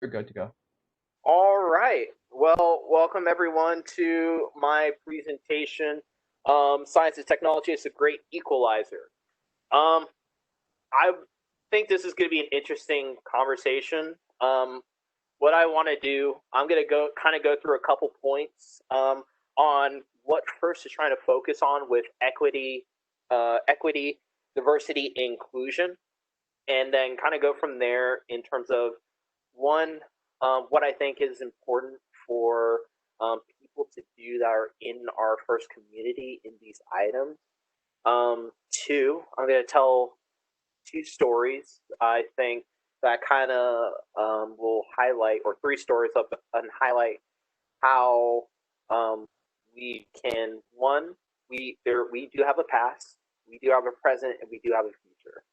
You're good to go. All right. Well, welcome everyone to my presentation. Science and technology is a great equalizer. Um, I think this is going to be an interesting conversation. What I want to do, I'm going to go through a couple points on what FIRST is trying to focus on with equity, diversity, inclusion, and then kind of go from there in terms of one, what I think is important for people to do that are in our first community in these items. Two, I'm going to tell two stories I think that kind of will highlight, or three stories up and highlight how we can, one, we do have a past, we do have a present, and we do have a future.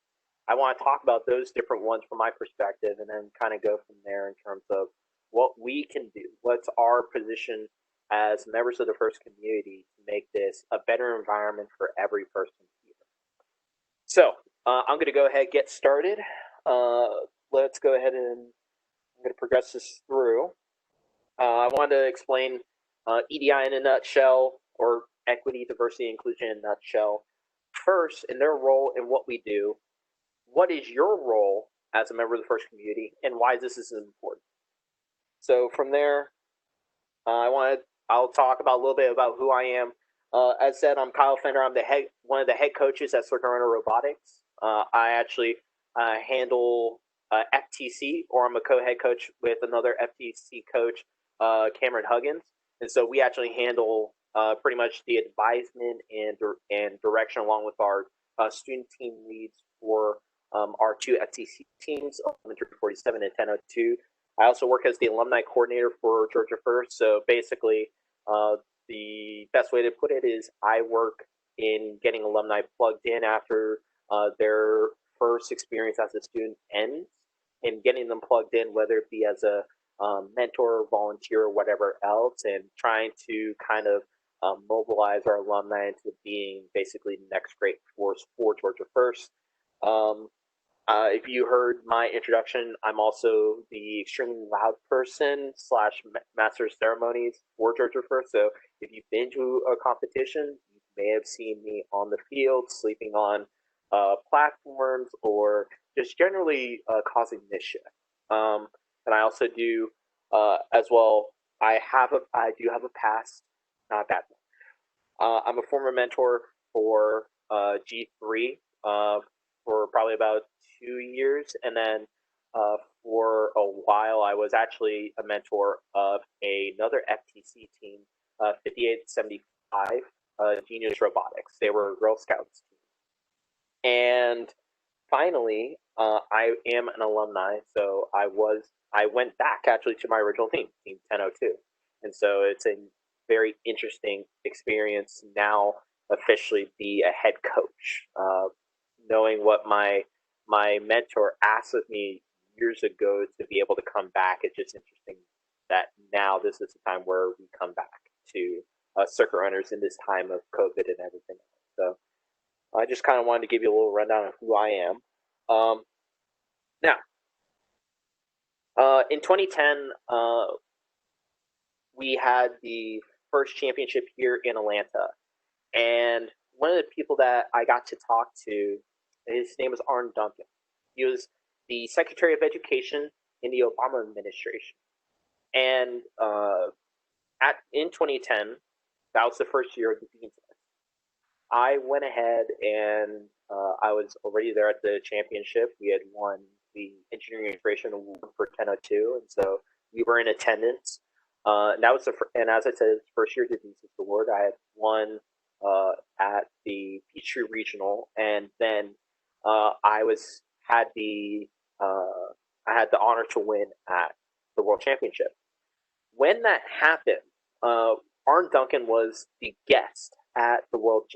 I want to talk about those different ones from my perspective and then kind of go from there in terms of what we can do. What's our position as members of the first community to make this a better environment for every person here? So I'm going to go ahead and get started. Uh, let's go ahead and I'm going to progress this through. I wanted to explain EDI in a nutshell, or equity, diversity, inclusion in a nutshell. First, in their role in what we do, what is your role as a member of the first community, and why this is important? So from there, I'll talk about a little bit about who I am. As said, I'm Kyle Fender. I'm one of the head coaches at Circuit Runner Robotics. I actually handle FTC, or I'm a co-head coach with another FTC coach, Cameron Huggins, and so we actually handle pretty much the advisement and direction along with our student team leads for our two FTC teams, 147 and 1002. I also work as the alumni coordinator for Georgia First. So basically, the best way to put it is I work in getting alumni plugged in after their first experience as a student ends, and getting them plugged in, whether it be as a mentor, volunteer, or whatever else, and trying to kind of mobilize our alumni into being basically the next great force for Georgia First. Um, if you heard my introduction, I'm also the extremely loud person slash master of ceremonies for Georgia First. So if you've been to a competition, you may have seen me on the field, sleeping on platforms, or just generally causing mischief. And I also do as well. I do have a past, not that one. I'm a former mentor for G3 for probably about 2 years, and then for a while I was actually a mentor of another FTC team, 5875 Genius Robotics. They were a Girl Scouts team, and finally, I am an alumni, so I went back actually to my original team, Team 1002, and so it's a very interesting experience now officially be a head coach, knowing what my mentor asked of me years ago to be able to come back. It's just interesting that now this is the time where we come back to circuit runners in this time of COVID and everything else. So I just kind of wanted to give you a little rundown of who I am. Now, in 2010, we had the first championship here in Atlanta, and one of the people that I got to talk to, his name was Arn Duncan. He was the Secretary of Education in the Obama administration, and at in 2010, that was the first year of the Dean's List. I went ahead and I was already there at the championship. We had won the Engineering Integration Award for 1002, and so we were in attendance. And that was and as I said, first year of the Dean's List Award. I had won at the Peachtree Regional, and then I was had the I had the honor to win at the World Championship. When that happened, Arn Duncan was the guest at the World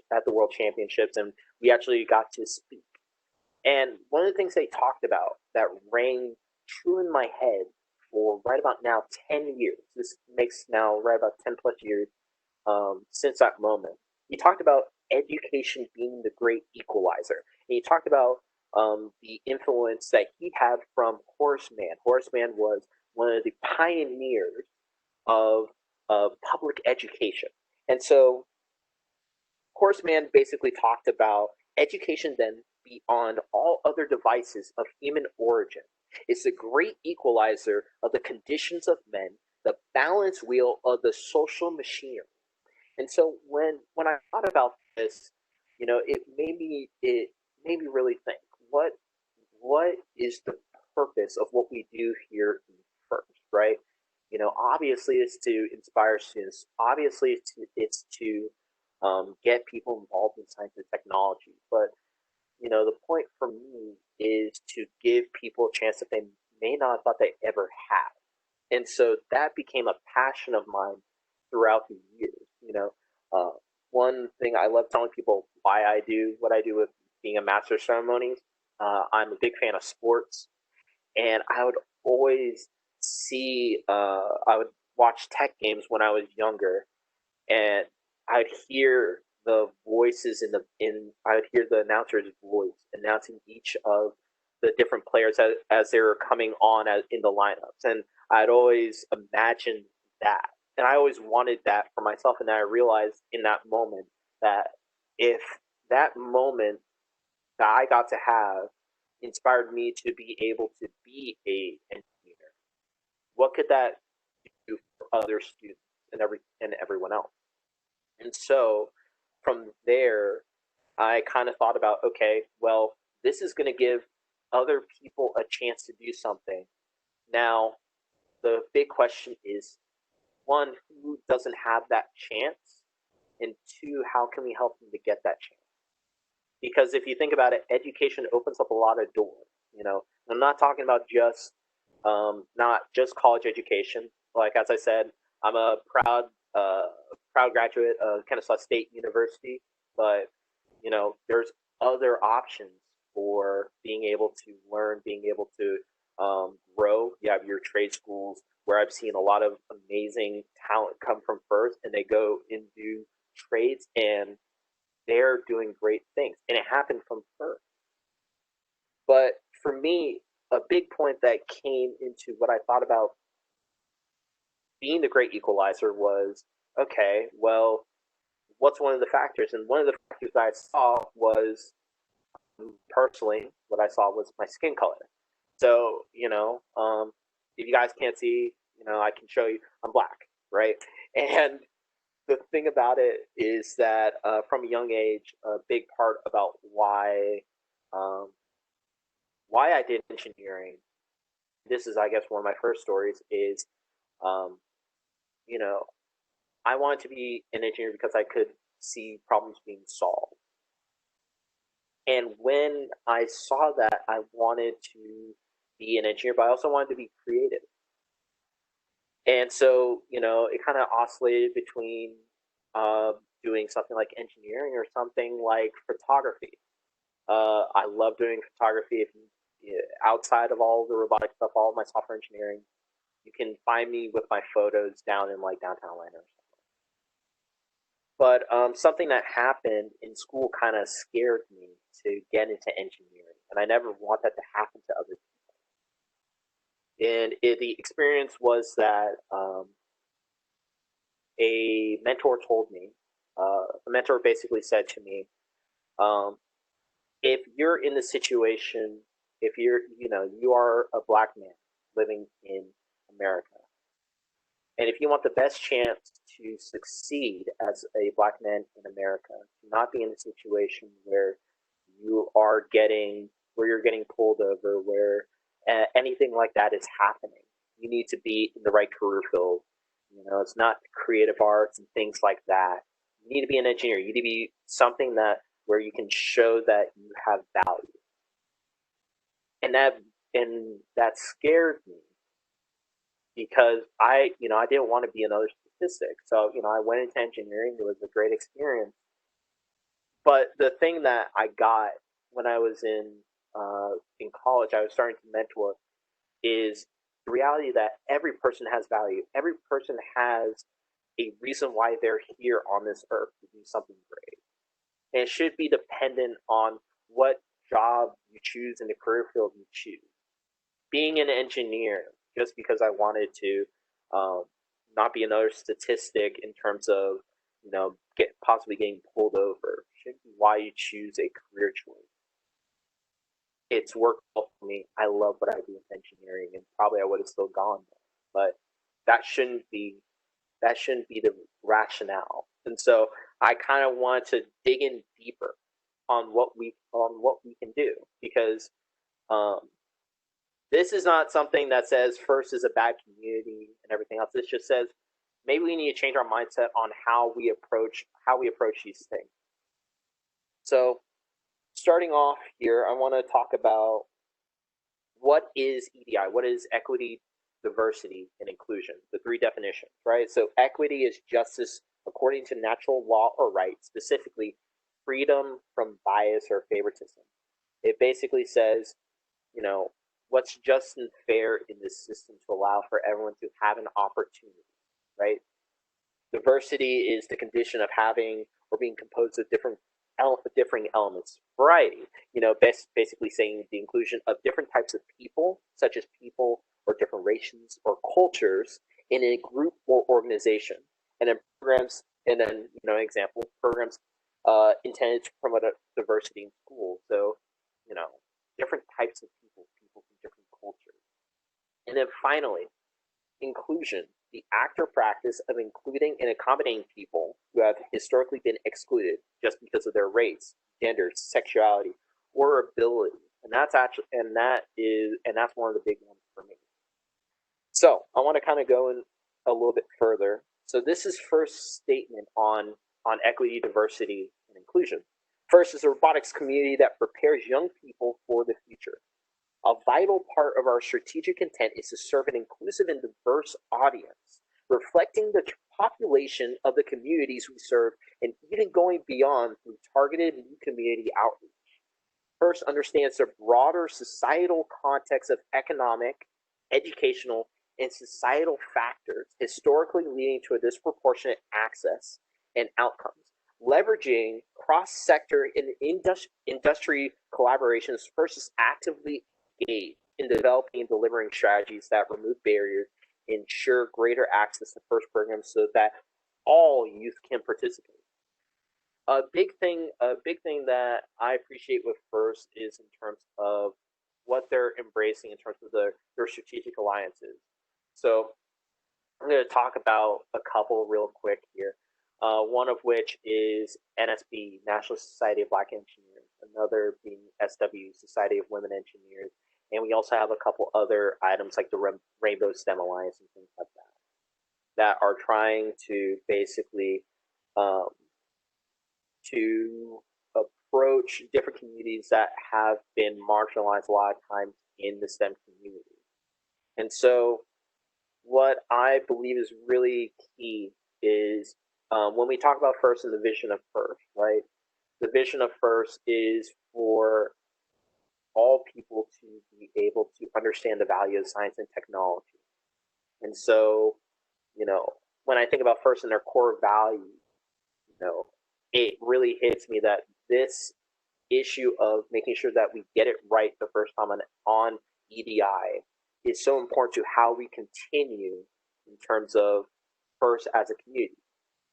Championships, and we actually got to speak. And one of the things they talked about that rang true in my head for right about now 10 years. This makes now right about 10 plus years since that moment. He talked about education being the great equalizer, and he talked about the influence that he had from Horace Mann. Horace Mann was one of the pioneers of public education. And so Horseman basically talked about education then beyond all other devices of human origin. It's the great equalizer of the conditions of men, the balance wheel of the social machinery. And so when I thought about this, it made me really think what is the purpose of what we do here first, right? Obviously it's to inspire students. Obviously it's to get people involved in science and technology. But the point for me is to give people a chance that they may not have thought they ever had. And so that became a passion of mine throughout the years. Uh, One thing I love telling people why I do what I do with being a master of ceremonies. I'm a big fan of sports, and I would always I would watch tech games when I was younger, and I'd hear the voices I would hear the announcer's voice announcing each of the different players as they were coming on in the lineups, and I'd always imagine that, and I always wanted that for myself, and then I realized in that moment that if that moment that I got to have inspired me to be able to be a engineer, what could that do for other students and everyone else? And so from there, I kind of thought about, okay, well, this is going to give other people a chance to do something. Now, the big question is, one, who doesn't have that chance? And two, how can we help them to get that chance? Because if you think about it, education opens up a lot of doors. I'm not talking about not just college education. Like as I said, I'm a proud graduate of Kennesaw State University, but there's other options for being able to learn, being able to grow. You have your trade schools where I've seen a lot of amazing talent come from first, and they go and do trades, and they're doing great things, and it happened from first. But for me, a big point that came into what I thought about being the great equalizer was, okay, well, what's one of the factors? And one of the factors that I saw was, personally, what I saw was my skin color. So, if you guys can't see, I can show you I'm black, right? And the thing about it is that from a young age, a big part about um, why I did engineering. This is, I guess, one of my first stories. Is um, you know, I wanted to be an engineer because I could see problems being solved. And when I saw that, I wanted to be an engineer, but I also wanted to be creative. And so, it kind of oscillated between uh, doing something like engineering or something like photography. I love doing photography. If you, outside of all the robotic stuff, all of my software engineering, you can find me with my photos down in like downtown Atlanta. But something that happened in school kind of scared me to get into engineering, and I never want that to happen to other people. And the experience was that a mentor told me, a mentor basically said to me, um, if you're in the situation, if you are a black man living in America, and if you want the best chance to succeed as a black man in America, to not be in a situation where you're getting pulled over, where anything like that is happening, you need to be in the right career field. It's not creative arts and things like that. You need to be an engineer. You need to be something that where you can show that you have value, and that scared me because I didn't want to be another statistic. So I went into engineering. It was a great experience. But the thing that I got when I was in college, I was starting to mentor, is the reality that every person has value. Every person has a reason why they're here on this earth to do something great. And it should be dependent on what job you choose and the career field you choose. Being an engineer just because I wanted to not be another statistic in terms of possibly getting pulled over. Shouldn't be why you choose a career choice. It's worked well for me. I love what I do in engineering, and probably I would have still gone there, but that shouldn't be the rationale. And so I kind of want to dig in deeper on what we can do, because this is not something that says FIRST is a bad community and everything else. This just says maybe we need to change our mindset on how we approach these things. So starting off here, I want to talk about what is EDI, what is equity, diversity, and inclusion, the three definitions, right? So equity is justice according to natural law or right, specifically freedom from bias or favoritism. It basically says, what's just and fair in this system to allow for everyone to have an opportunity, right? Diversity is the condition of having or being composed of differing elements. Variety, basically saying the inclusion of different types of people, such as people or different races or cultures in a group or organization. And then programs, example, programs intended to promote diversity in schools. So, different types of people from different cultures. And then finally, inclusion, the act or practice of including and accommodating people who have historically been excluded just because of their race, gender, sexuality, or ability. And that's one of the big ones for me. So I want to kind of go in a little bit further. So this is FIRST statement on equity, diversity, and inclusion. FIRST is a robotics community that prepares young people for the future. A vital part of our strategic intent is to serve an inclusive and diverse audience, reflecting the population of the communities we serve and even going beyond through targeted new community outreach. FIRST understands the broader societal context of economic, educational, and societal factors historically leading to a disproportionate access and outcomes. Leveraging cross-sector and industry collaborations, FIRST is actively engaged in developing and delivering strategies that remove barriers, ensure greater access to FIRST programs so that all youth can participate. A big thing that I appreciate with FIRST is in terms of what they're embracing in terms of their strategic alliances. So I'm going to talk about a couple real quick here. One of which is NSB, National Society of Black Engineers, another being SW, Society of Women Engineers, and we also have a couple other items like the Rainbow STEM Alliance and things like that are trying to basically to approach different communities that have been marginalized a lot of times in the STEM community. And so what I believe is really key is when we talk about FIRST and the vision of FIRST, right? The vision of FIRST is for all people to be able to understand the value of science and technology. And so, when I think about FIRST and their core values, it really hits me that this issue of making sure that we get it right the first time on EDI is so important to how we continue in terms of FIRST as a community.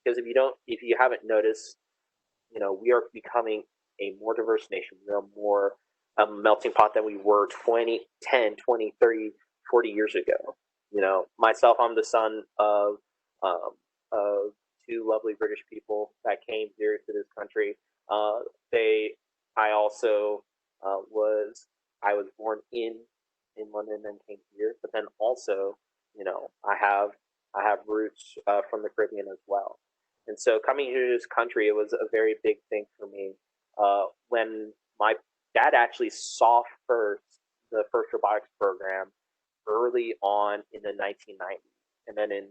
Because if you haven't noticed, we are becoming a more diverse nation. We are more a melting pot than we were 10, 20, 30, 40 years ago. Myself, I'm the son of two lovely British people that came here to this country. I was born in London and then came here, but then also, I have roots from the Caribbean as well. And so coming here to this country, it was a very big thing for me. When my dad actually saw the first robotics program early on in the 1990s, and then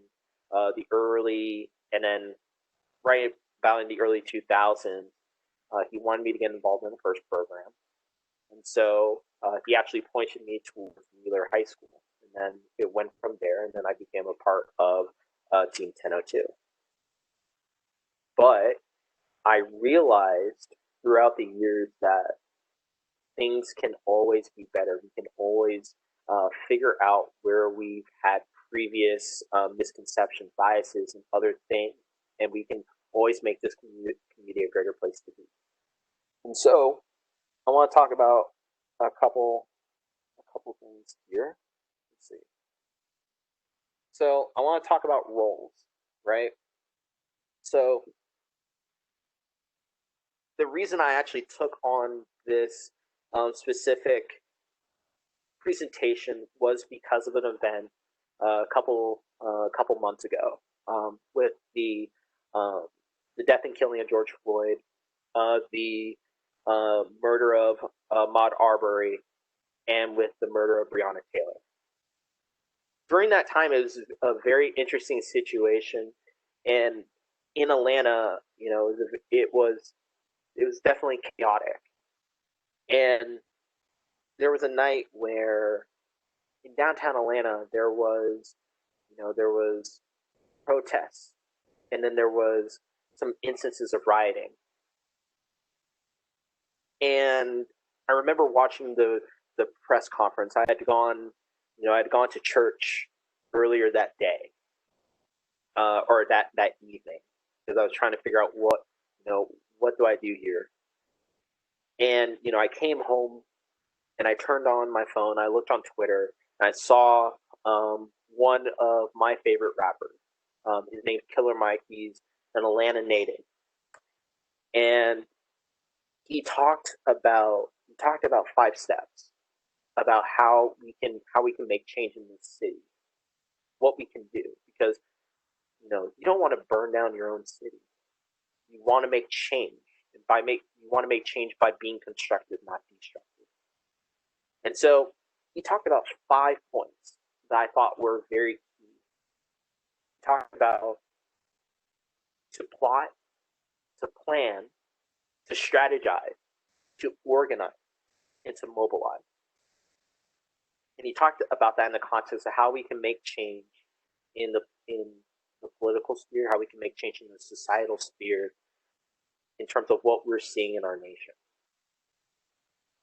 right about in the early 2000s, he wanted me to get involved in the FIRST program. And so he actually pointed me towards Wheeler High School. And then it went from there, and then I became a part of Team 1002. But I realized throughout the years that things can always be better. We can always figure out where we've had previous misconceptions, biases, and other things, and we can always make this community a greater place to be. And so, I want to talk about a couple things here. Let's see. So, I want to talk about roles, right? So, the reason I actually took on this specific presentation was because of an event a couple months ago with the death and killing of George Floyd, the murder of Ahmaud Arbery, and with the murder of Breonna Taylor. During that time, it was a very interesting situation, and in Atlanta, it was definitely chaotic, and there was a night where in downtown Atlanta there was protests, and then there was some instances of rioting. And I remember watching the press conference. I had gone to church earlier that day, or that evening, because I was trying to figure out what do I do here. And I came home and I turned on my phone. I looked on Twitter and I saw one of my favorite rappers. His name's Killer Mike. He's an Atlanta native, and he talked about 5 steps about how we can make change in this city, what we can do, because you don't want to burn down your own city. You want to make change, and you want to make change by being constructive, not destructive. And so he talked about 5 points that I thought were very key. He talked about to plot, to plan, to strategize, to organize, and to mobilize. And he talked about that in the context of how we can make change in the political sphere, how we can make change in the societal sphere in terms of what we're seeing in our nation.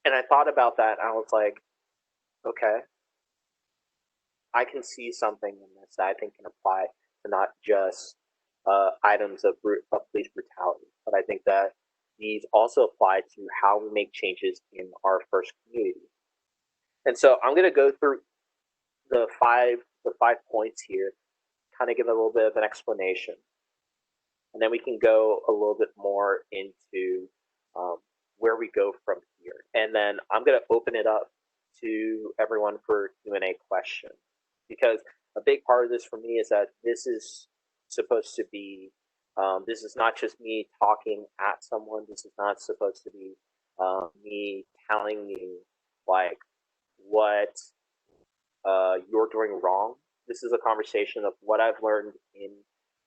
And I thought about that, and I was like, okay, I can see something in this that I think can apply to not just items of police brutality, but I think that these also apply to how we make changes in our first community. And so I'm going to go through the five points here, kind of give a little bit of an explanation, and then we can go a little bit more into where we go from here. And then I'm going to open it up to everyone for Q&A questions, because a big part of this for me is that this is supposed to be, this is not just me talking at someone. This is not supposed to be me telling you like what you're doing wrong. This is a conversation of what I've learned in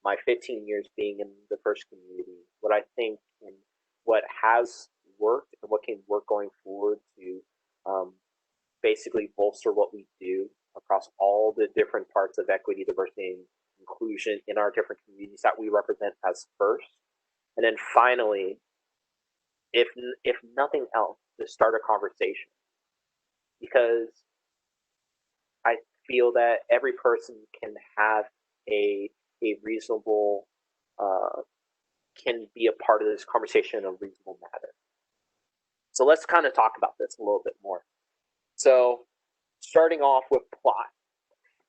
my 15 years being in the first community, what I think and what has worked and what can work going forward to basically bolster what we do across all the different parts of equity, diversity, and inclusion in our different communities that we represent as first. And then finally, if nothing else, to start a conversation. Because I feel that every person can have a reasonable, can be a part of this conversation in a reasonable manner. So let's kind of talk about this a little bit more. So starting off with plot.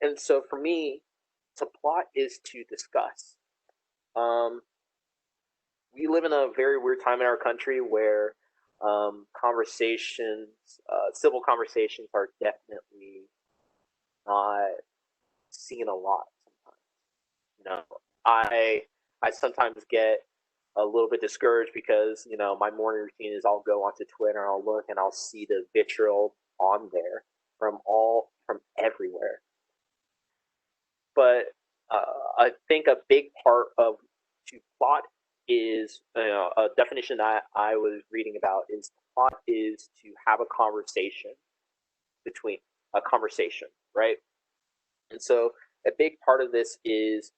And so for me, to plot is to discuss. We live in a very weird time in our country where conversations, civil conversations are definitely not seen a lot sometimes. I sometimes get a little bit discouraged because, my morning routine is I'll go onto Twitter and I'll look and I'll see the vitriol on there from everywhere. But I think a big part of to plot is a definition that I was reading about is plot is to have a conversation right? And so a big part of this is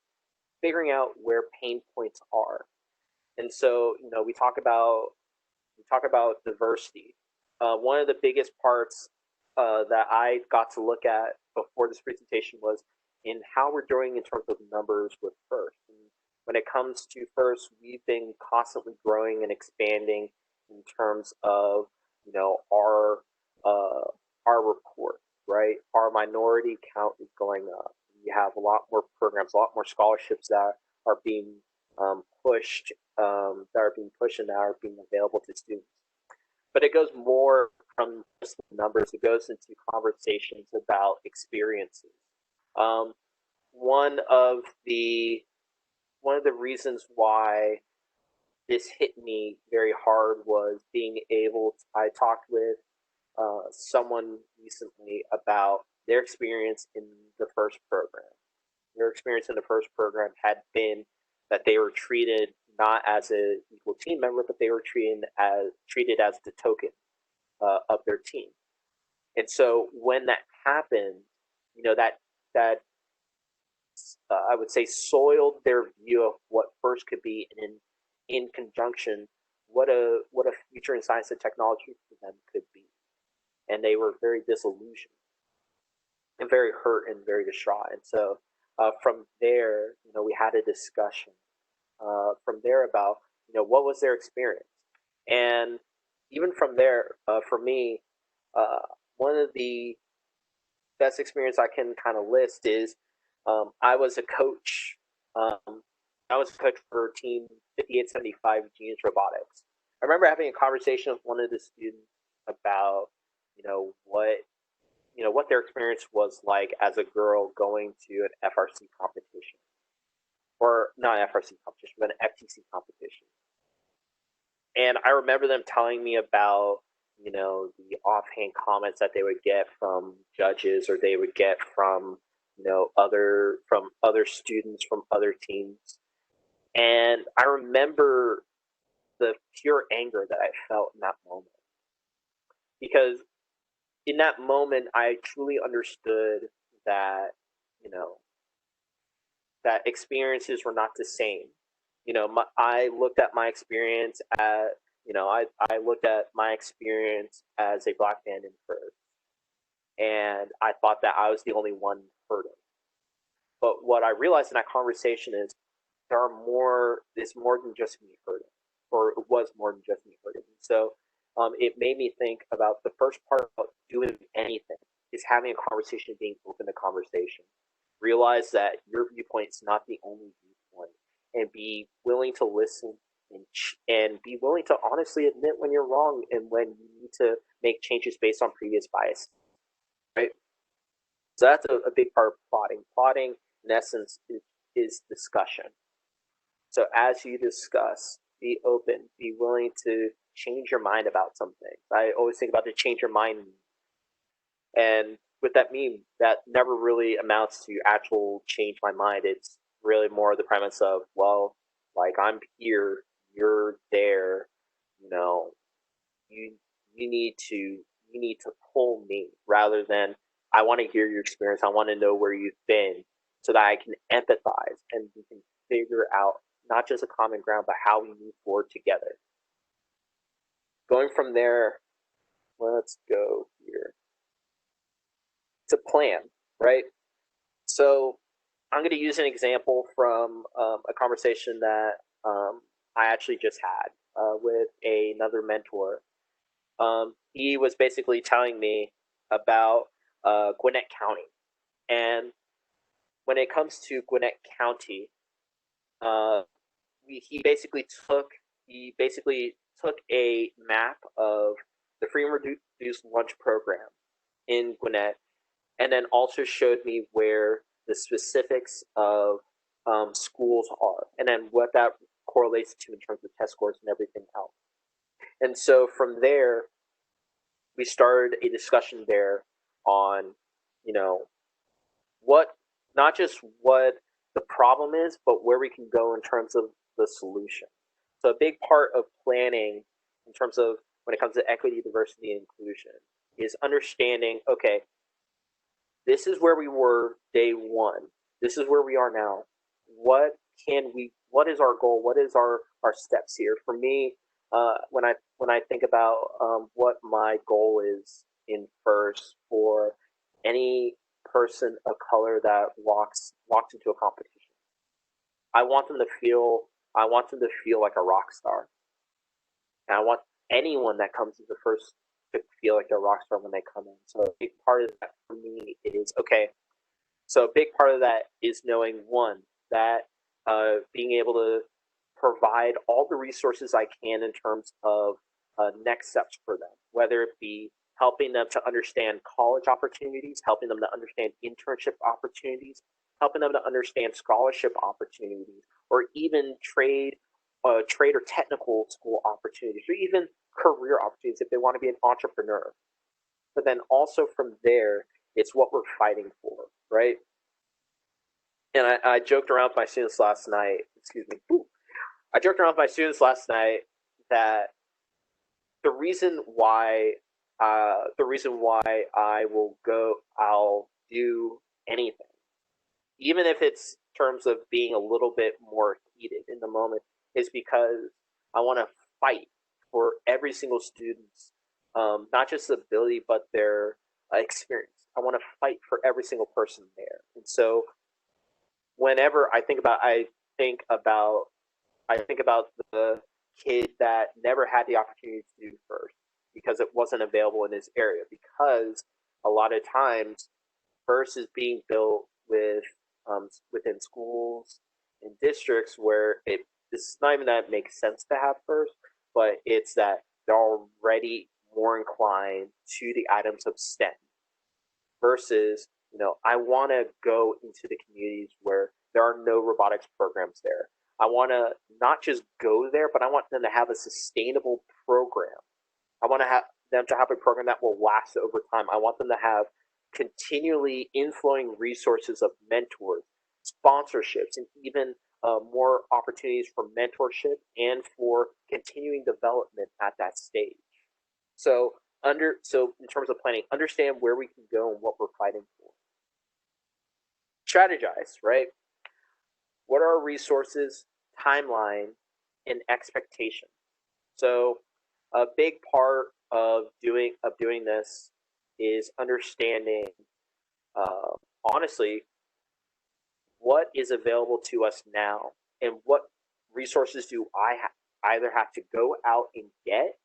figuring out where pain points are. And so we talk about diversity. One of the biggest parts that I got to look at before this presentation was in how we're doing in terms of numbers with FIRST. And when it comes to FIRST, we've been constantly growing and expanding in terms of our report, right? Our minority count is going up. We have a lot more programs, a lot more scholarships that are being pushed, and that are being available to students. But it goes more from just the numbers. It goes into conversations about experiences. Um, one of the reasons why this hit me very hard was being able to, I talked with someone recently about their experience in the FIRST program. Their experience in the FIRST program had been that they were treated not as an equal team member, but they were treated as the token of their team. And so when that happened, that I would say soiled their view of what FIRST could be, and in conjunction, what a future in science and technology for them could be. And they were very disillusioned and very hurt and very distraught. And so from there, we had a discussion from there about what was their experience. And even from there, for me, one of the best experience I can kind of list is I was a coach. I was a coach for Team 5875 Genius Robotics. I remember having a conversation with one of the students about what their experience was like as a girl going to an FRC competition, or not an FRC competition, but an FTC competition. And I remember them telling me about the offhand comments that they would get from judges, or they would get from other students from other teams. And I remember the pure anger that I felt in that moment, because in that moment I truly understood that that experiences were not the same. I looked at my experience I looked at my experience as a black man in FIRST, and I thought that I was the only one hurting. But what I realized in that conversation is it's more than just me hurting, or it was more than just me hurting. So it made me think about the first part about doing anything is having a conversation, being open to conversation. Realize that your viewpoint is not the only viewpoint, and be willing to listen and be willing to honestly admit when you're wrong and when you need to make changes based on previous bias. Right? So that's a big part of plotting. Plotting, in essence, is discussion. So as you discuss, be open, be willing to change your mind about something. I always think about the change your mind meme. And with that meme, that never really amounts to actual change my mind. It's really more the premise of, well, like, I'm here, you're there, you need to pull me, rather than I want to hear your experience. I want to know where you've been so that I can empathize and we can figure out not just a common ground, but how we move forward together. Going from there, let's go here to plan, right? So I'm going to use an example from a conversation that I actually just had with another mentor. He was basically telling me about Gwinnett County. And when it comes to Gwinnett County, he basically took a map of the free and reduced lunch program in Gwinnett, and then also showed me where the specifics of schools are, and then what that correlates to in terms of test scores and everything else. And so from there, we started a discussion there on, what, not just what the problem is, but where we can go in terms of the solution. So a big part of planning in terms of when it comes to equity, diversity, and inclusion is understanding, okay, this is where we were day one. This is where we are now. What is our goal? What is our steps here? For me, when I think about what my goal is in FIRST for any person of color that walks into a competition. I want them to feel like a rock star. And I want anyone that comes into FIRST to feel like they're a rock star when they come in. So a big part of that for me is knowing, one, that being able to provide all the resources I can in terms of next steps for them, whether it be helping them to understand college opportunities, helping them to understand internship opportunities, helping them to understand scholarship opportunities, or even trade or technical school opportunities, or even career opportunities if they want to be an entrepreneur. But then also from there, it's what we're fighting for, right? And I joked around with my students last night. I joked around with my students last night that the reason why I'll do anything, even if it's terms of being a little bit more heated in the moment, is because I want to fight for every single student's, not just ability, but their experience. I want to fight for every single person there. And so whenever I think about the kid that never had the opportunity to do FIRST because it wasn't available in his area, because a lot of times FIRST is being built within schools and districts where it's not even that it makes sense to have FIRST, but it's that they're already more inclined to the items of STEM versus, I want to go into the communities where there are no robotics programs there. I want to not just go there, but I want them to have a sustainable program. I want to have them to have a program that will last over time. I want them to have continually inflowing resources of mentors, sponsorships, and even more opportunities for mentorship and for continuing development at that stage. So in terms of planning, understand where we can go and what we're fighting for. Strategize, right? What are our resources, timeline, and expectation? So a big part of doing this is understanding, honestly, what is available to us now, and what resources do I either have to go out and get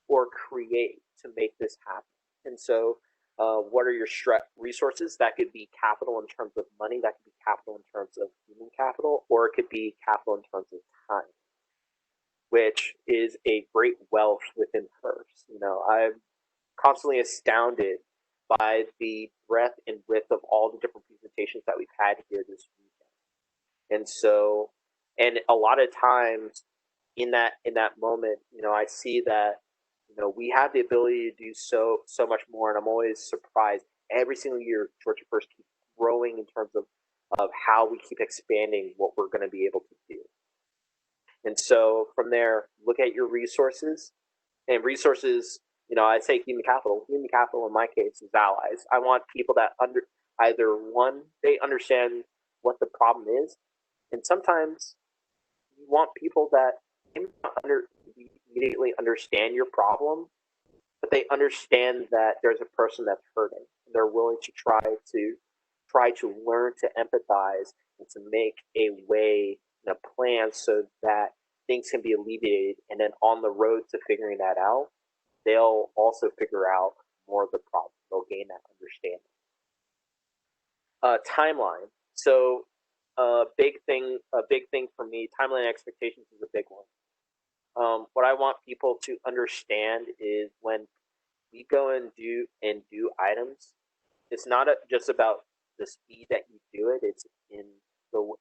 or create to make this happen. And so what are your resources? That could be capital in terms of money, that could be capital in terms of human capital, or it could be capital in terms of time, which is a great wealth within FIRST. I'm constantly astounded by the breadth and width of all the different presentations that we've had here this weekend. And so, and a lot of times in that moment, I see that we have the ability to do so much more, and I'm always surprised every single year. Georgia FIRST keeps growing in terms of how we keep expanding what we're going to be able to do. And so from there, look at your resources, and resources. I'd say human capital. Human capital in my case is allies. I want people that either one, they understand what the problem is, and sometimes you want people that immediately understand your problem, but they understand that there's a person that's hurting. And they're willing to try to learn to empathize and to make a way and a plan so that things can be alleviated. And then on the road to figuring that out, they'll also figure out more of the problem. They'll gain that understanding. Timeline. So a big thing for me, timeline expectations is a big one. What I want people to understand is when we go and do items, it's not just about the speed that you do it.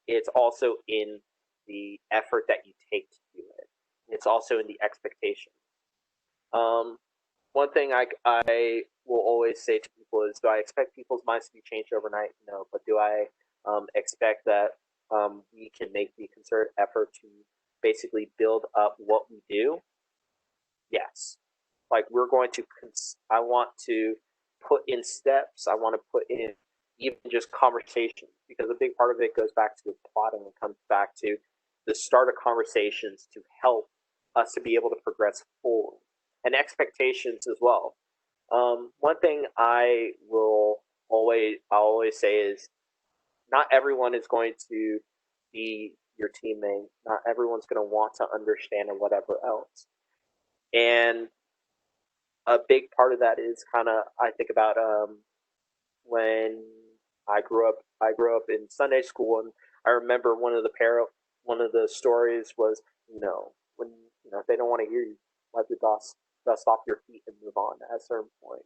It's also in the effort that you take to do it. It's also in the expectation. One thing I will always say to people is, do I expect people's minds to be changed overnight? No, but do I expect that we can make the concerted effort to basically build up what we do? Yes. Like we're going to, I want to put in steps. I want to put in even just conversations, because a big part of it goes back to plotting and comes back to the start of conversations to help us to be able to progress forward, and expectations as well. One thing I always say is not everyone is going to be your teammate. Not everyone's going to want to understand and whatever else. And a big part of that is kind of I think about when I grew up in Sunday school, and I remember one of the stories was when if they don't want to hear you, wipe the dust off your feet and move on at a certain point.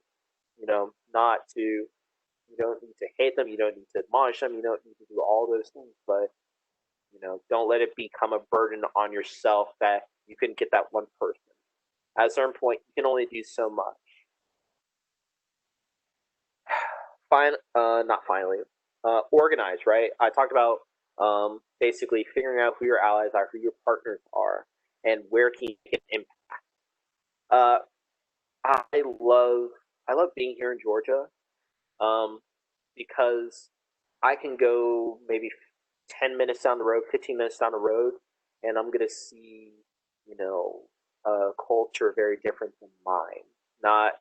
Not to you don't need to hate them, you don't need to admonish them, you don't need to do all those things, but don't let it become a burden on yourself that you couldn't get that one person. At a certain point, you can only do so much. Not finally. Organize, right? I talked about basically figuring out who your allies are, who your partners are, and where can you make an impact. Uh, I love I love being here in Georgia um, because I can go maybe 10 minutes down the road, 15 minutes down the road, and I'm gonna see you know a culture very different than mine. Not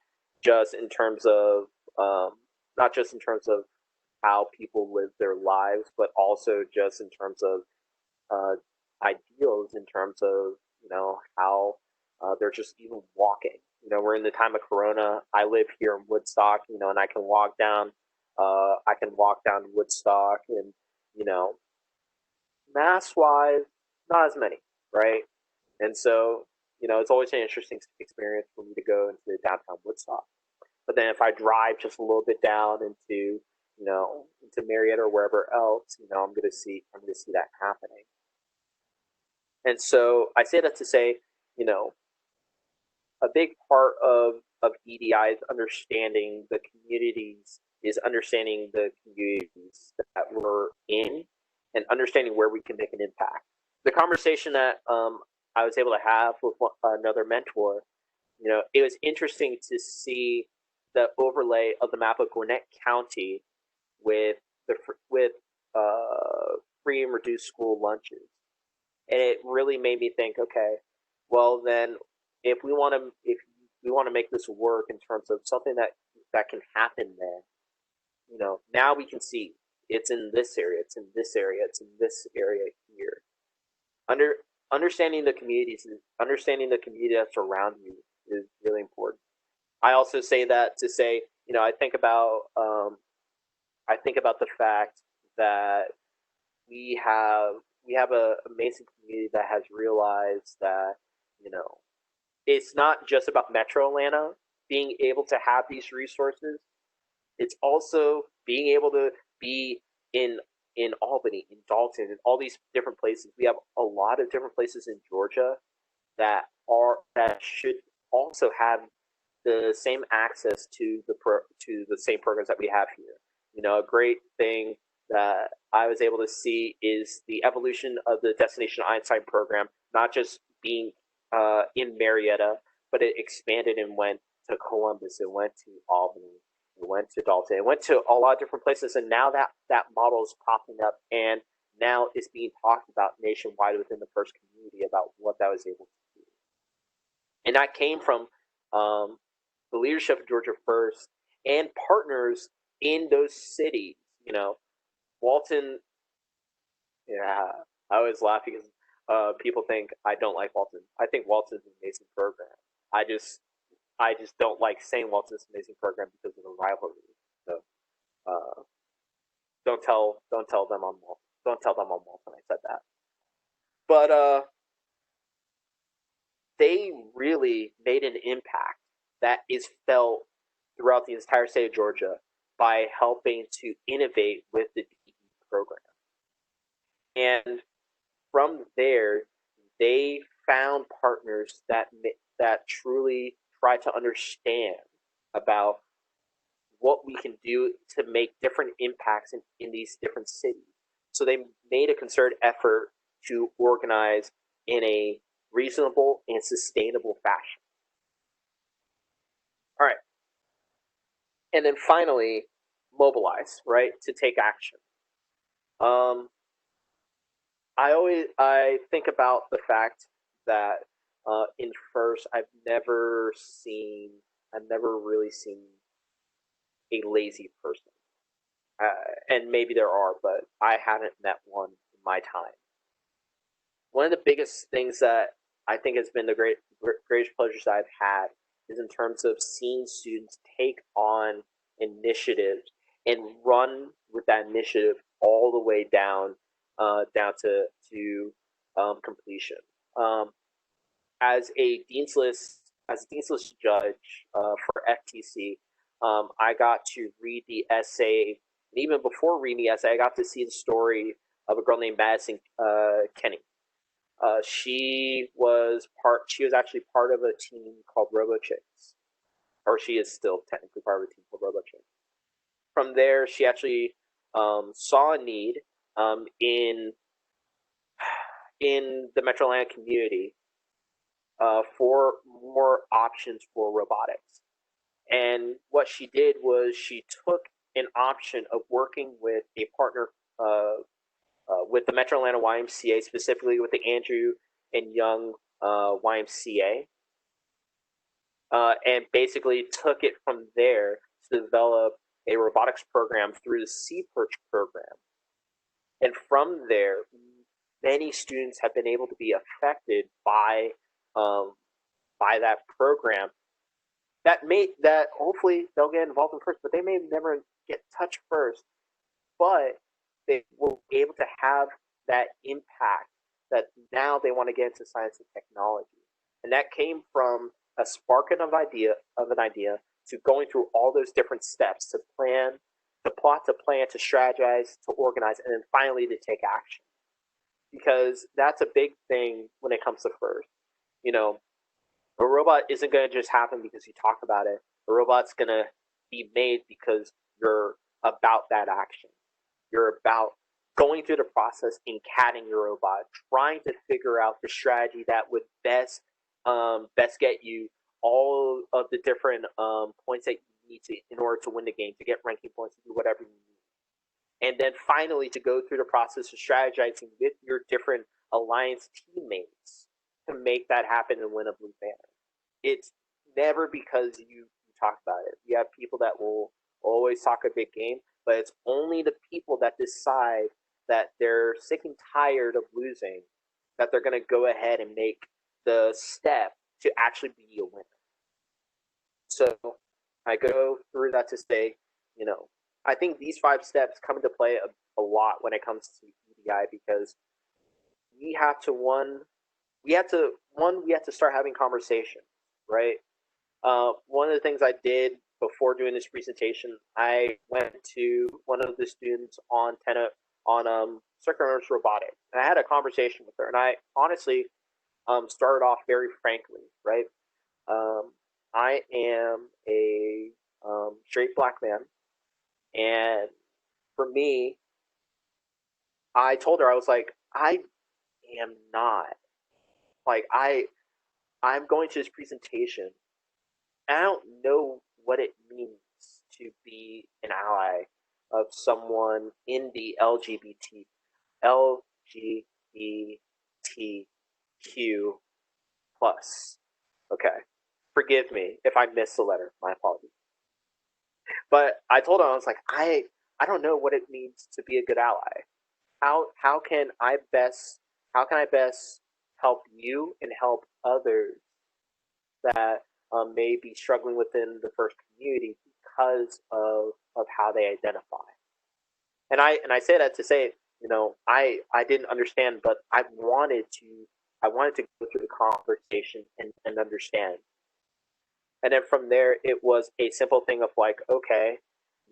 just in terms of um, not just in terms of how people live their lives, but also just in terms of uh, ideals, in terms of how they're just even walking. We're in the time of Corona. I live here in Woodstock, and I can walk down. I can walk down Woodstock, and you know, mass wise, not as many, right? And so, it's always an interesting experience for me to go into downtown Woodstock. But then if I drive just a little bit down into Marietta or wherever else, I'm gonna see that happening. And so I say that to say, you know, a big part of EDI is understanding the communities that we're in and understanding where we can make an impact. The conversation that I was able to have with another mentor, it was interesting to see the overlay of the map of Gwinnett County with with free and reduced school lunches, and it really made me think. Okay, well then, if we want to make this work in terms of something that can happen there, now we can see it's in this area, it's in this area, it's in this area here. Under understanding the community that's around you is really important. I also say that to say, I think about the fact that we have we have a amazing community that has realized that you know it's not just about Metro Atlanta being able to have these resources. It's also being able to be in in Albany, in Dalton, in all these different places. We have a lot of different places in Georgia that should also have the same access to the same programs that we have here. A great thing that I was able to see is the evolution of the Destination Einstein program, not just being in Marietta, but it expanded and went to Columbus, it went to Albany, it went to Dalton, it went to a lot of different places, and now that model is popping up, and now it's being talked about nationwide within the first community about what that was able to do, and that came from um, the leadership of Georgia First and partners in those cities. Walton. Yeah, I always laugh because people think I don't like Walton. I think Walton's an amazing program. I just I just don't like saying Walton's an amazing program because of the rivalry. So uh, don't tell them on Walton I said that. But they really made an impact that is felt throughout the entire state of Georgia by helping to innovate with the DE program. And from there, they found partners that truly try to understand about what we can do to make different impacts in these different cities. So they made a concerted effort to organize in a reasonable and sustainable fashion. All right. And then finally, mobilize, right? To take action. Um, I think about the fact that in first I've never really seen a lazy person. And maybe there are, but I haven't met one in my time. One of the biggest things that I think has been the greatest pleasures I've had is in terms of seeing students take on initiatives and run with that initiative all the way down to completion. Um, as a dean's list judge for FTC, I got to read the essay, and even before reading the essay, I got to see the story of a girl named Madison Kenny. She was part. She was actually part of a team called RoboChicks, or she is still technically part of a team called RoboChicks. From there, she actually saw a need in the Metro Atlanta community for more options for robotics. And what she did was she took an option of working with a partner with the Metro Atlanta YMCA, specifically with the Andrew and Young YMCA, and basically took it from there to develop a robotics program through the Sea Perch program. And from there, many students have been able to be affected by that program. That hopefully they'll get involved in first, but they may never get touched first. But they will be able to have that impact that now they want to get into science and technology. And that came from a spark of an idea to going through all those different steps to plan, to plot, to plan, to strategize, to organize, and then finally to take action. Because that's a big thing when it comes to first. You know, a robot isn't going to just happen because you talk about it. A robot's going to be made because you're about that action. You're about going through the process and catting your robot, trying to figure out the strategy that would best get you all of the different points that you need to in order to win the game, to get ranking points, to do whatever you need. And then finally to go through the process of strategizing with your different alliance teammates to make that happen and win a blue banner. It's never because you talk about it. You have people that will always talk a big game, but it's only the people that decide that they're sick and tired of losing that they're going to go ahead and make the step to actually be a winner. So I go through that to say, I think these 5 steps come into play a lot when it comes to EDI, because we have to start having conversation, right? One of the things I did before doing this presentation, I went to one of the students on circular robotics, and I had a conversation with her, and I honestly started off very frankly, right? I am a straight black man, and for me, I told her, I was like, I am not I'm going to this presentation, and I don't know what it means to be an ally of someone in the LGBTQ plus. Okay, forgive me if I missed the letter. My apologies. But I told him, I was like, I don't know what it means to be a good ally. How can I best help you and help others that may be struggling within the first community because of how they identify? And I say that to say, I didn't understand, but I wanted to go through the conversation and understand. And then from there, it was a simple thing of like, okay,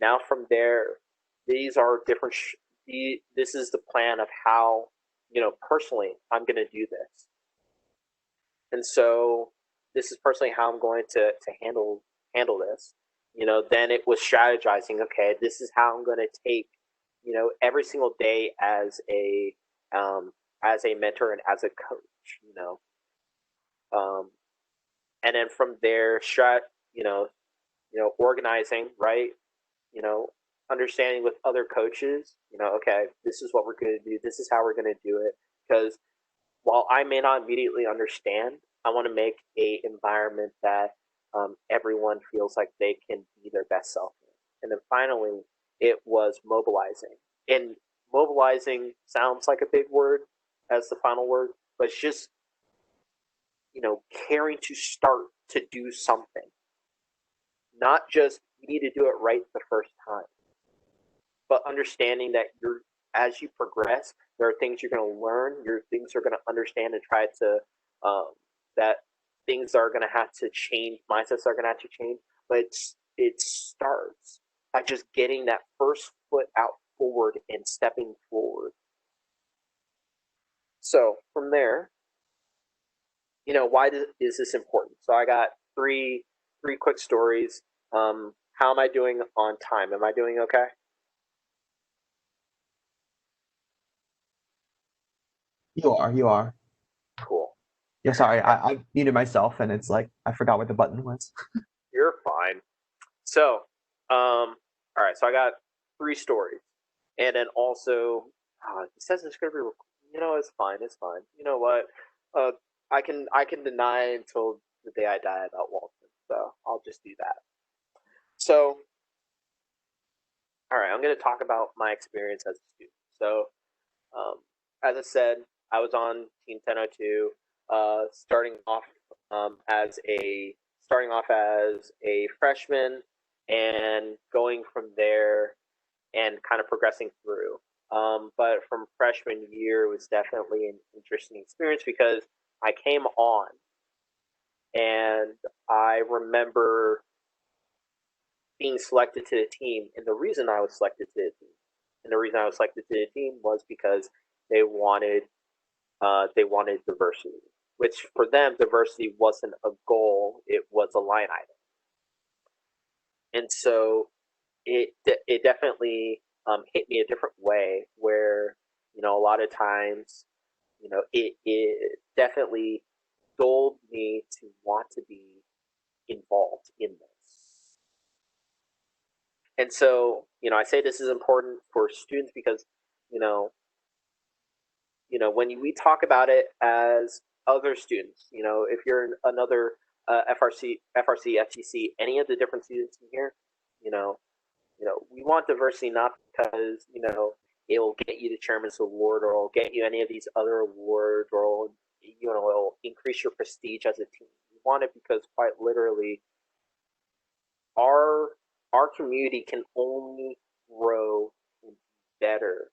now from there, these are different. This is the plan of how, personally, I'm going to do this. And so this is personally how I'm going to handle this. Then it was strategizing. Okay, this is how I'm going to take, every single day as a mentor and as a coach. And then from there, organizing, right? Understanding with other coaches. Okay, this is what we're going to do. This is how we're going to do it. Because while I may not immediately understand, I want to make a environment that everyone feels like they can be their best self. And then finally, it was mobilizing. And mobilizing sounds like a big word as the final word, but it's just, caring to start to do something. Not just you need to do it right the first time, but understanding that as you progress, there are things you're going to learn, things you're going to understand and try to, that things are going to have to change, mindsets are going to have to change, but it starts by just getting that first foot out forward and stepping forward. So from there, why is this important? So I got three quick stories. How am I doing on time? Am I doing okay? You are. Cool. Yeah, sorry, I muted myself and it's like I forgot what the button was. You're fine. So, all right. So I got three stories, and then also, it says it's going to be. It's fine. It's fine. You know what? Uh, I can deny until the day I die about Walton. So I'll just do that. So, all right. I'm going to talk about my experience as a student. So, um, as I said, I was on Team 1002, starting off as a freshman, and going from there and kind of progressing through. But from freshman year was definitely an interesting experience because I came on and I remember being selected to the team, and the reason I was selected to the team, and the reason I was selected to the team was because they wanted diversity, which for them diversity wasn't a goal; it was a line item, and so it definitely hit me a different way. Where a lot of times, it definitely dulled me to want to be involved in this. And so, I say this is important for students because, you know, when we talk about it as other students, if you're another FRC, FTC, any of the different students in here, you know, we want diversity not because it will get you the chairman's award or it'll get you any of these other awards or it'll increase your prestige as a team. We want it because quite literally, our our community can only grow and be better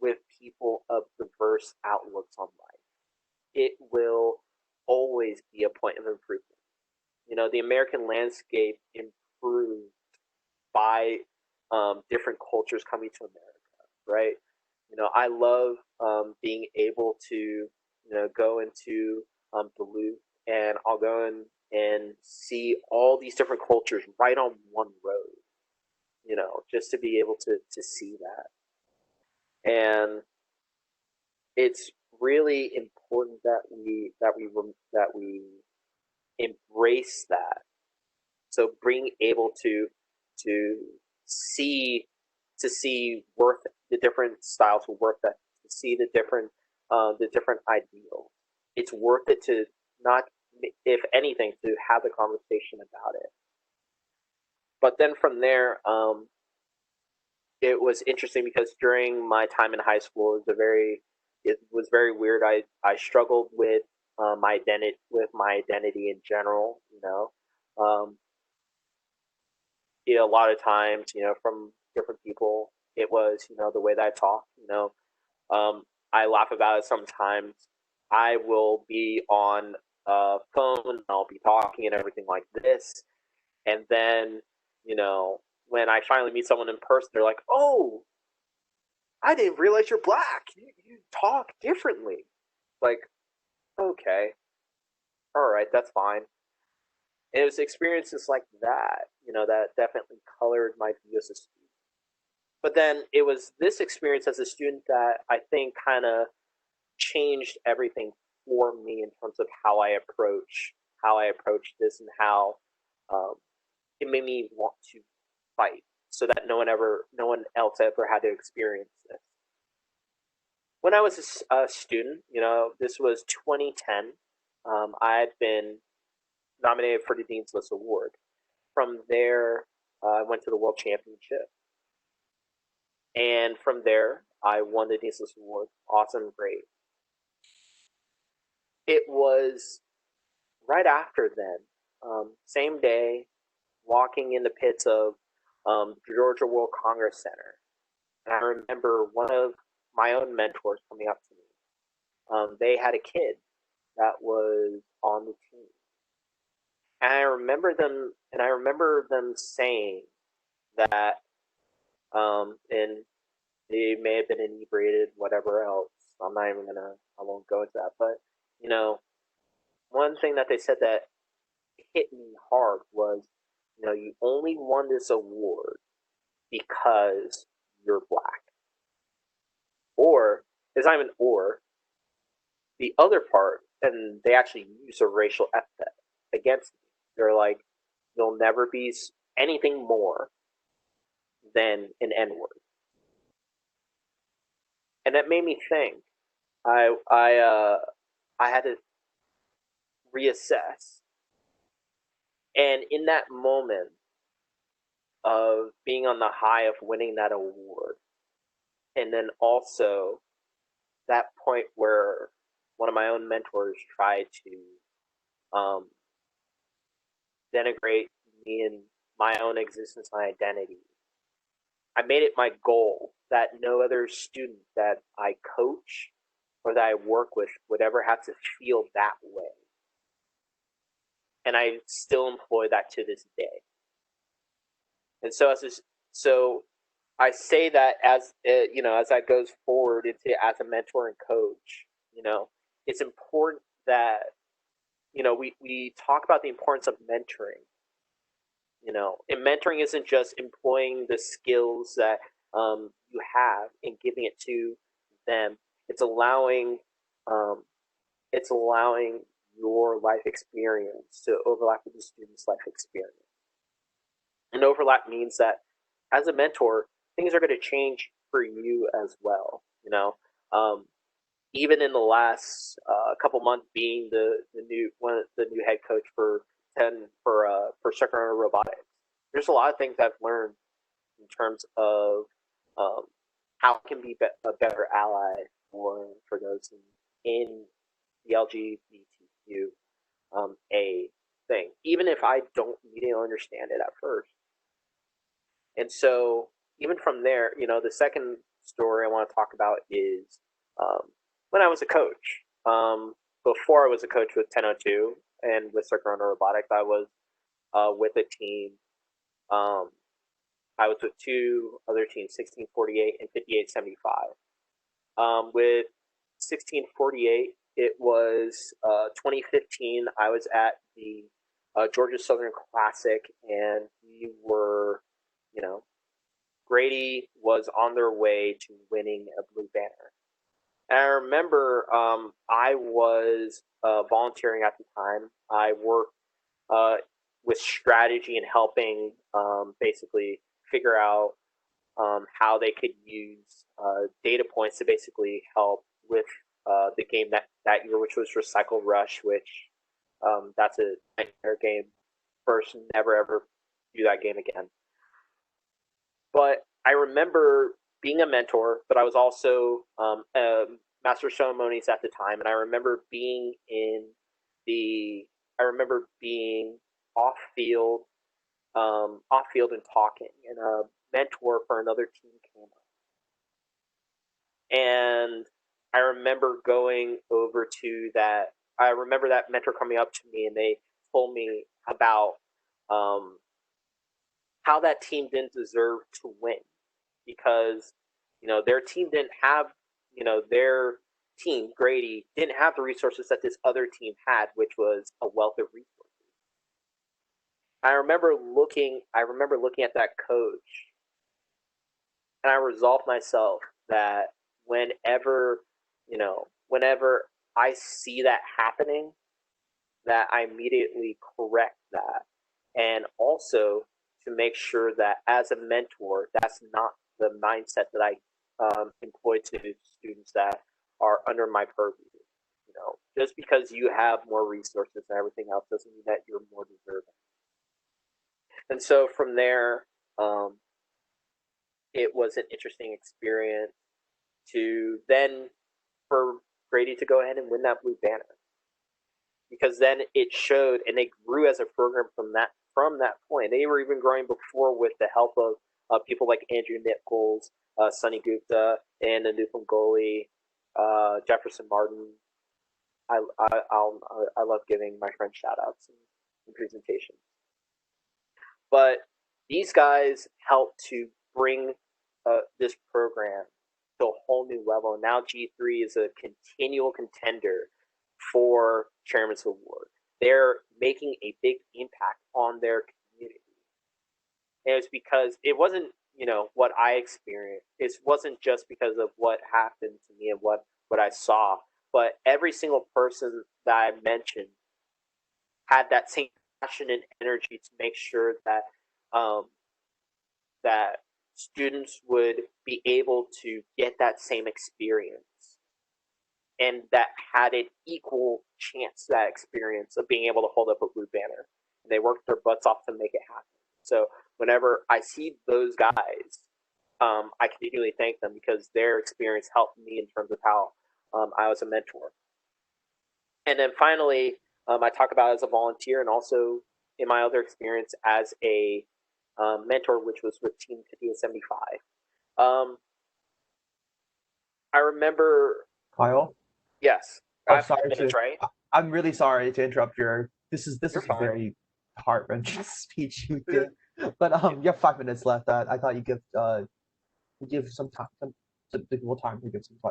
with people of diverse outlooks on life. It will always be a point of improvement. The American landscape improved by different cultures coming to America, right? I love being able to, go into Duluth, and I'll go in and see all these different cultures right on one road, just to be able to see that. And it's really important that we embrace that. So being able to see worth the different styles of work, that to see the different ideals. It's worth it to not, if anything, to have the conversation about it. But then from there, it was interesting because during my time in high school, it was very weird. I struggled with my identity in general. Um, a lot of times, from different people, it was the way that I talk. I laugh about it sometimes. I will be on a phone, and I'll be talking and everything like this, and then when I finally meet someone in person, they're like, "Oh, I didn't realize you're black. You talk differently." Like, okay, all right, that's fine. And it was experiences like that, that definitely colored my view as a student. But then it was this experience as a student that I think kind of changed everything for me in terms of how I approach this, and how um, it made me want to fight so that no one else ever had to experience this. When I was a student, this was 2010. I had been nominated for the Dean's List Award. From there, I went to the World Championship. And from there, I won the Dean's List Award. Awesome, great. It was right after then, same day, walking in the pits of Georgia World Congress Center. And I remember one of my own mentors coming up to me. They had a kid that was on the team. And I remember them saying that, and they may have been inebriated, whatever else. I won't go into that. But, one thing that they said that hit me hard was, you only won this award because you're black. Or, there's not even or, the other part, and they actually use a racial epithet against me. They're like, you'll never be anything more than an N-word. And that made me think. I had to reassess. And in that moment of being on the high of winning that award, and then also that point where one of my own mentors tried to denigrate me and my own existence and identity, I made it my goal that no other student that I coach or that I work with would ever have to feel that way. And I still employ that to this day. And so I say that as as that goes forward into as a mentor and coach, it's important that we talk about the importance of mentoring. And mentoring isn't just employing the skills that you have and giving it to them. It's allowing your life experience to overlap with the student's life experience. And overlap means that as a mentor, things are going to change for you as well. Even in the last couple months, being the new head coach for Secretary of Robotics, there's a lot of things I've learned in terms of how it can be a better ally for those in the LGBTQ a thing, even if I don't immediately understand it at first. And so, even from there, the second story I want to talk about is when I was a coach. Before I was a coach with 1002 and with Circle Runner Robotics, I was with a team. I was with two other teams, 1648 and 5875. With 1648, it was 2015. I was at the Georgia Southern Classic, and we were, Grady was on their way to winning a blue banner. And I remember I was volunteering at the time. I worked with strategy and helping basically figure out how they could use data points to basically help with the game that year, which was Recycle Rush, which that's a nightmare game. First, never ever do that game again. But I remember being a mentor, but I was also a master of ceremonies at the time, and I remember being off field and talking, and a mentor for another team came up. And I remember going over to that. I remember that mentor coming up to me, and they told me about how that team didn't deserve to win because their team didn't have their team Grady didn't have the resources that this other team had, which was a wealth of resources. I remember looking at that coach, and I resolved myself that whenever I see that happening, that I immediately correct that, and also to make sure that as a mentor, that's not the mindset that I employ to students that are under my purview. just because you have more resources and everything else doesn't mean that you're more deserving. And so from there, it was an interesting experience to then for Grady to go ahead and win that blue banner, because then it showed, and they grew as a program from that point. They were even growing before with the help of people like Andrew Nichols, Sonny Gupta, and the Newfoundland goalie Jefferson Martin. I love giving my friends shout outs and presentations. But these guys helped to bring this program to a whole new level. And now G3 is a continual contender for Chairman's Award. They're making a big impact on their community. And it's because it wasn't, what I experienced. It wasn't just because of what happened to me and what I saw, but every single person that I mentioned had that same passion and energy to make sure that that students would be able to get that same experience and that had an equal chance to that experience of being able to hold up a blue banner. And they worked their butts off to make it happen. So whenever I see those guys, I continually thank them because their experience helped me in terms of how I was a mentor. And then finally, I talk about as a volunteer and also in my other experience as a mentor, which was with Team 5075. I remember. Kyle? Yes. Oh, I have 5 minutes, right? I'm really sorry to interrupt your. This is You're a fine. very heart wrenching speech you did, but you have 5 minutes left. I thought you give some time, some people time to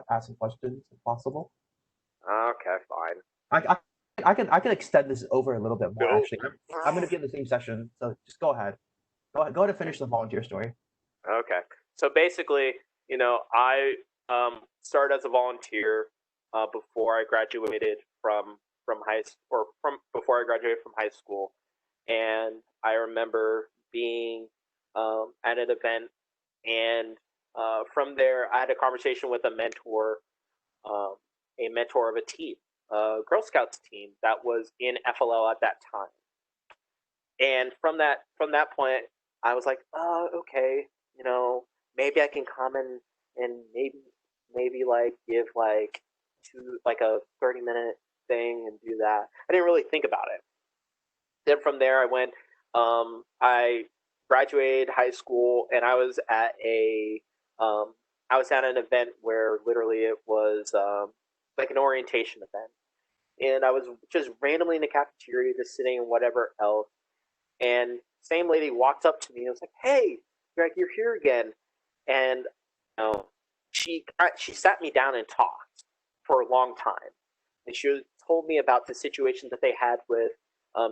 ask some questions if possible. Okay, fine. I can extend this over a little bit more. Actually, I'm going to be in the same session, so just go ahead. Go ahead and finish the volunteer story. Okay. So basically, I started as a volunteer before I graduated from high or from before I graduated from high school, and I remember being at an event, and from there I had a conversation with a mentor of a team, a Girl Scouts team that was in FLL at that time. And from that point, I was like, oh, okay, maybe I can come and maybe like give like a 30-minute thing and do that. I didn't really think about it. Then from there, I went. I graduated high school, and I was at an event where literally it was like an orientation event, and I was just randomly in the cafeteria, just sitting and whatever else. And same lady walked up to me and was like, "Hey, Greg, you're here again." And she sat me down and talked for a long time, and she told me about the situation that they had with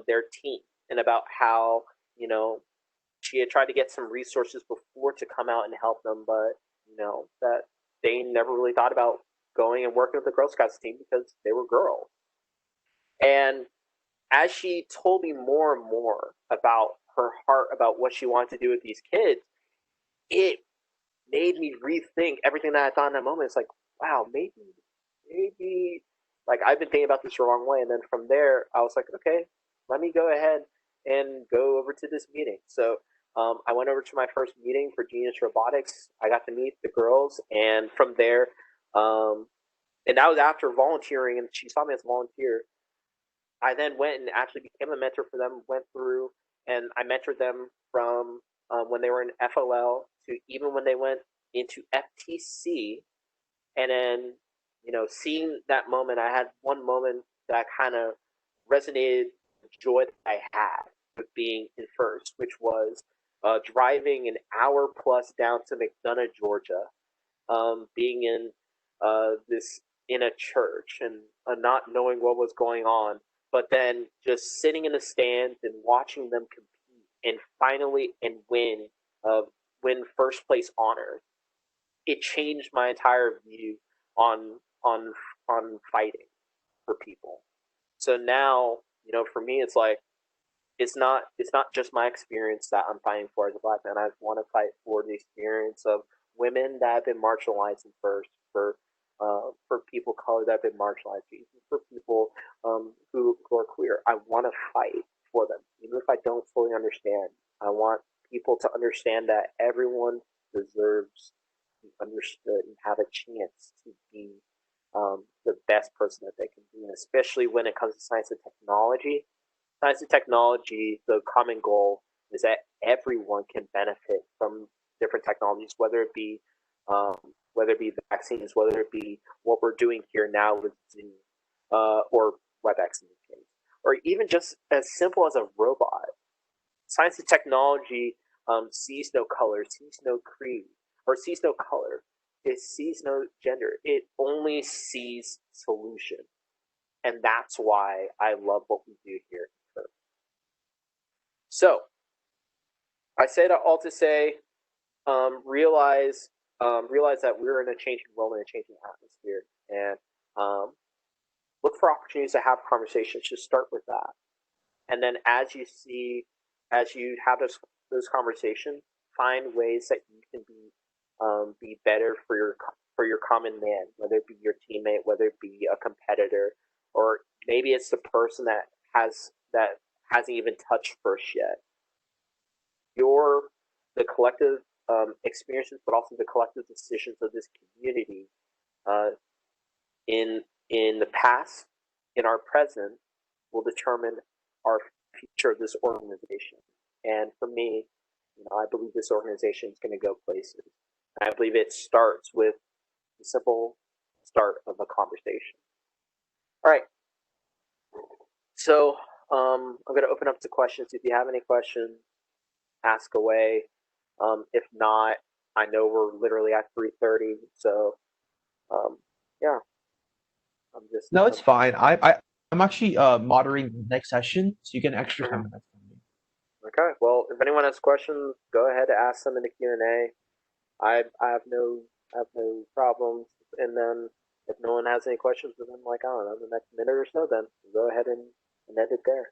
their team and about how she had tried to get some resources before to come out and help them, but that they never really thought about going and working with the Girl Scouts team because they were girls. And as she told me more and more about her heart about what she wanted to do with these kids, it made me rethink everything that I thought in that moment. It's like, wow, maybe, like I've been thinking about this the wrong way. And then from there, I was like, okay, let me go ahead and go over to this meeting. So I went over to my first meeting for Genius Robotics. I got to meet the girls, and from there, and that was after volunteering, and she saw me as a volunteer. I then went and actually became a mentor for them, went through, and I mentored them from when they were in FLL to even when they went into FTC. And then, seeing that moment, I had one moment that kind of resonated with the joy that I had with being in first, which was driving an hour plus down to McDonough, Georgia, being in a church and not knowing what was going on, but then just sitting in the stands and watching them compete and finally win first place honors. It changed my entire view on fighting for people. So now, for me, it's like it's not just my experience that I'm fighting for as a black man. I want to fight for the experience of women that have been marginalized in first, for for people of color that have been marginalized, even for people who are queer. I want to fight for them, even if I don't fully understand. I want people to understand that everyone deserves to be understood and have a chance to be the best person that they can be, and especially when it comes to science and technology. Science and technology, the common goal is that everyone can benefit from different technologies, um, whether it be vaccines, whether it be what we're doing here now with Zoom, or WebEx in this case, or even just as simple as a robot. Science and technology sees no color, sees no creed, or sees no color. It sees no gender. It only sees solution, and that's why I love what we do here. So I say that all to say, realize that we're in a changing world and a changing atmosphere, and look for opportunities to have conversations. Just start with that, and then as you have those conversations, find ways that you can be better for your common man, whether it be your teammate, whether it be a competitor, or maybe it's the person that hasn't even touched first yet. The collective experiences, but also the collective decisions of this community uh, in the past, in our present, will determine our future of this organization. And for me, I believe this organization is going to go places. I believe it starts with the simple start of a conversation. All right. So I'm going to open up to questions. If you have any questions, ask away. If not, I know we're literally at 3:30, so yeah, I'm just. No, it's fine. I'm actually moderating the next session, so you get an extra 10 minutes from me. Okay. Well, if anyone has questions, go ahead and ask them in the Q&A. I have no problems. And then if no one has any questions, then like I don't know, the next minute or so, then go ahead and end it there.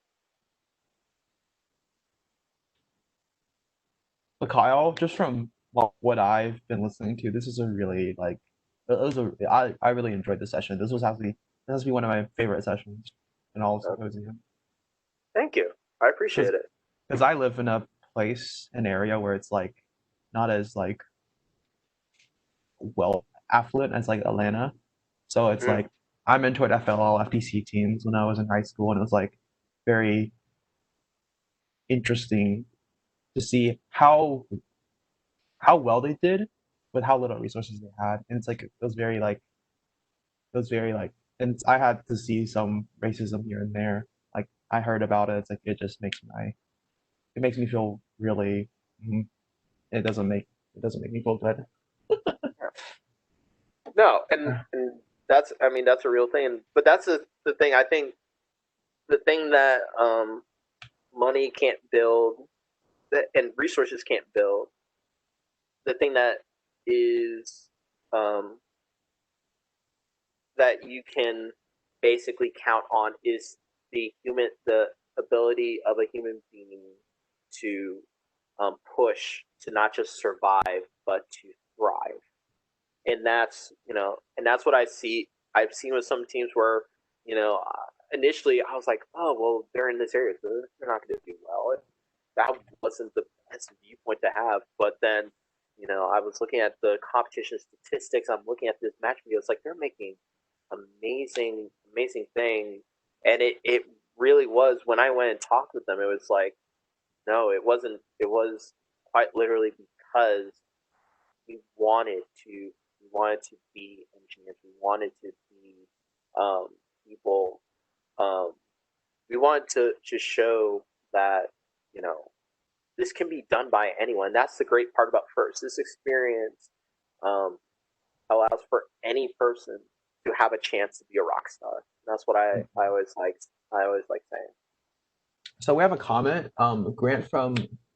But Kyle, just from what I've been listening to, this is a really like it was a I really enjoyed this session. This has to be one of my favorite sessions in all of Symposium. Thank you. I appreciate it. Because I live in a an area where it's like not as like well affluent as like Atlanta. So it's like I mentored FLL FTC teams when I was in high school, and it was like very interesting to see how well they did with how little resources they had. And it's like it was very like and I had to see some racism here and there. Like I heard about it. It's like it makes me feel really it doesn't make me feel good. No, and that's that's a real thing. But that's the thing. I think the thing that money can't build, and resources can't build. The thing that is that you can basically count on is the ability of a human being to push to not just survive but to thrive. And that's what I've seen with some teams where initially I was like, oh well, they're in this area, so they're not going to do well. That wasn't the best viewpoint to have. But then I was looking at the competition statistics. I'm looking at this match video. It's like they're making amazing thing, and it really was. When I went and talked with them, it was like, no, it wasn't. It was quite literally because we wanted to be engineers. We wanted to be people. We wanted to just show that this can be done by anyone. That's the great part about FIRST. This experience allows for any person to have a chance to be a rock star. And that's what I always like saying. So we have a comment.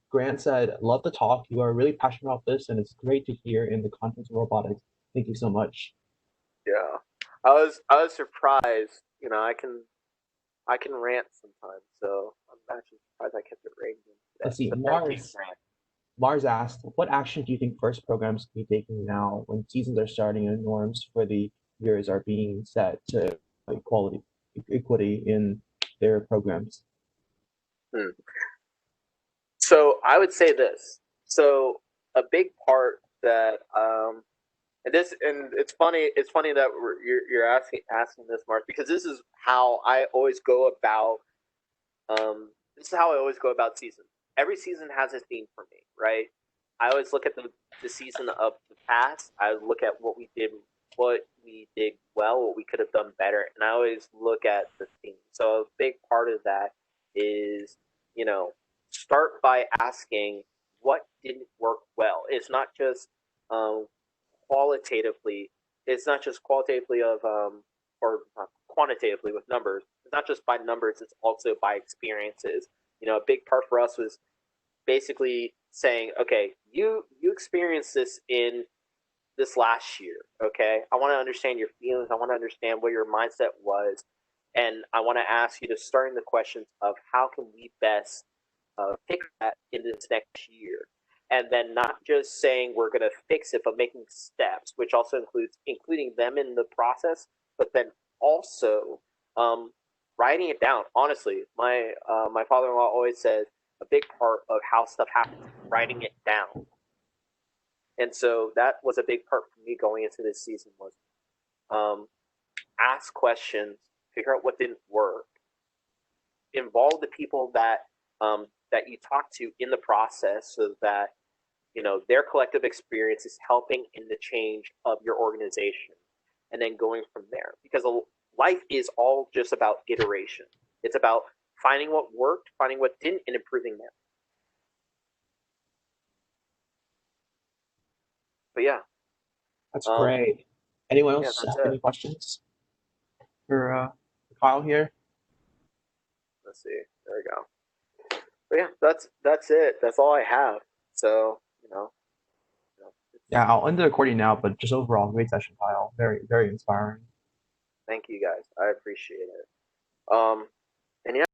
Grant said, "Love the talk. You are really passionate about this, and it's great to hear in the context of robotics. Thank you so much." Yeah, I was surprised. I can rant sometimes, so I'm actually surprised I kept it raining. Let's see. Mars asked, "What action do you think FIRST programs can be taking now when seasons are starting and norms for the years are being set to equity in their programs? Hmm. So I would say this. So a big part that and it's funny. It's funny that you're asking this, Mark, because this is how I always go about. This is how I always go about seasons. Every season has a theme for me, right? I always look at the season of the past. I look at what we did well, what we could have done better, and I always look at the theme. So a big part of that is, start by asking what didn't work well. It's not just um, qualitatively. It's not just qualitatively of or quantitatively with numbers. It's not just by numbers. It's also by experiences. A big part for us was basically saying, okay, you experienced this in this last year. Okay, I want to understand your feelings. I want to understand what your mindset was, and I want to ask you to start in the questions of how can we best fix that in this next year, and then not just saying we're going to fix it, but making steps, which also includes including them in the process, but then also um, writing it down. Honestly, my father in law always says a big part of how stuff happens is writing it down. And so that was a big part for me going into this season was um, ask questions, figure out what didn't work, involve the people that you talk to in the process, so that their collective experience is helping in the change of your organization, and then going from there. Because life is all just about iteration. It's about finding what worked, finding what didn't, and improving that. But yeah, That's um, great. Anyone yeah, else that's have it. any questions for Kyle here? Let's see. There we go. But yeah, that's it. That's all I have. So Yeah, I'll end the recording now, but just overall, great session, Kyle. Very, very inspiring. thank you guys. I appreciate it. Um, and yeah.